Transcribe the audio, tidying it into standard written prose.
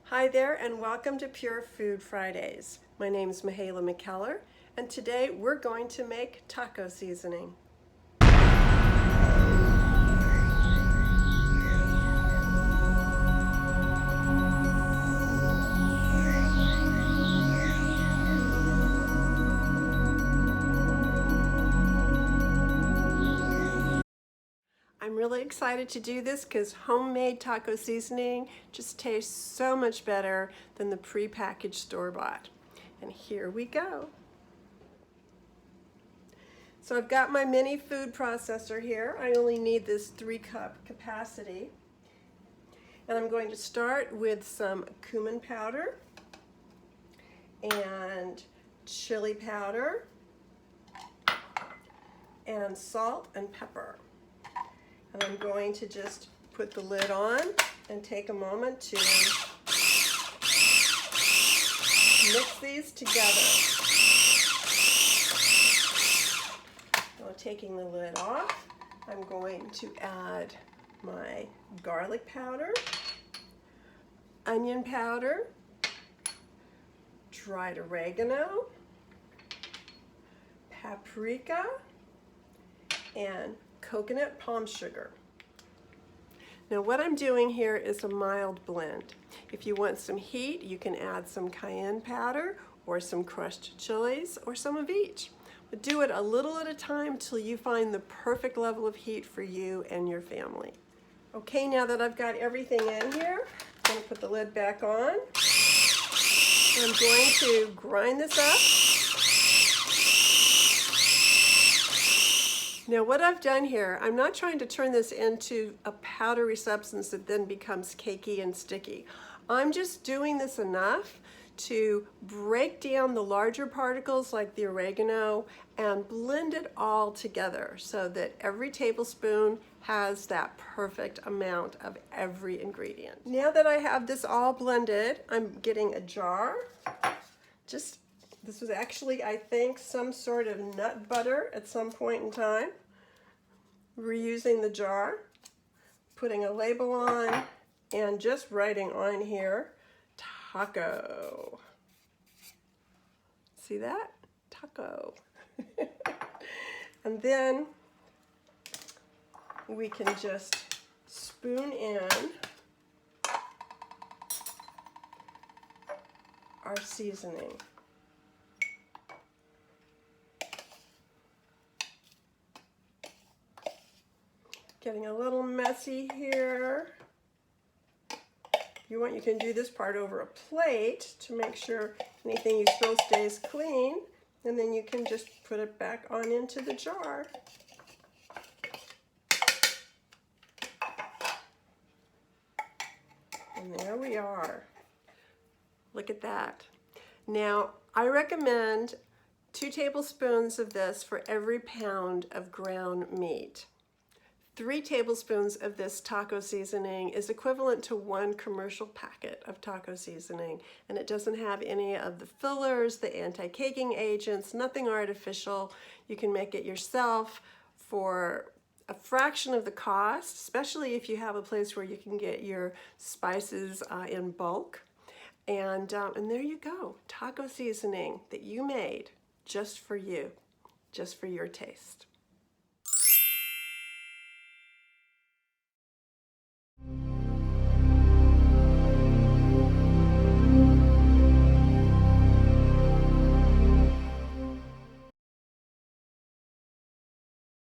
Hi there and welcome to Pure Food Fridays. My name is Mahaila McKellar and today we're going to make taco seasoning. I'm really excited to do this because homemade taco seasoning just tastes so much better than the pre-packaged store-bought. And here we go. So I've got my mini food processor here. I only need this 3-cup capacity. And I'm going to start with some cumin powder and chili powder and salt and pepper. And I'm going to just put the lid on and take a moment to mix these together. Now, taking the lid off, I'm going to add my garlic powder, onion powder, dried oregano, paprika, and coconut palm sugar. Now what I'm doing here is a mild blend. If you want some heat, you can add some cayenne powder or some crushed chilies or some of each. But do it a little at a time till you find the perfect level of heat for you and your family. Okay, now that I've got everything in here, I'm going to put the lid back on. I'm going to grind this up. Now what I've done here, I'm not trying to turn this into a powdery substance that then becomes cakey and sticky. I'm just doing this enough to break down the larger particles like the oregano and blend it all together so that every tablespoon has that perfect amount of every ingredient. Now that I have this all blended, I'm getting a jar. This was actually, I think, some sort of nut butter at some point in time. Reusing the jar, putting a label on, and just writing on here, taco. See that? Taco. And then we can just spoon in our seasoning. Getting a little messy here. You can do this part over a plate to make sure anything you spill stays clean, and then you can just put it back on into the jar. And there we are. Look at that. Now, I recommend 2 tablespoons of this for every pound of ground meat. 3 tablespoons of this taco seasoning is equivalent to 1 commercial packet of taco seasoning, and it doesn't have any of the fillers, the anti-caking agents, nothing artificial. You can make it yourself for a fraction of the cost, especially if you have a place where you can get your spices in bulk. And there you go, taco seasoning that you made just for you, just for your taste.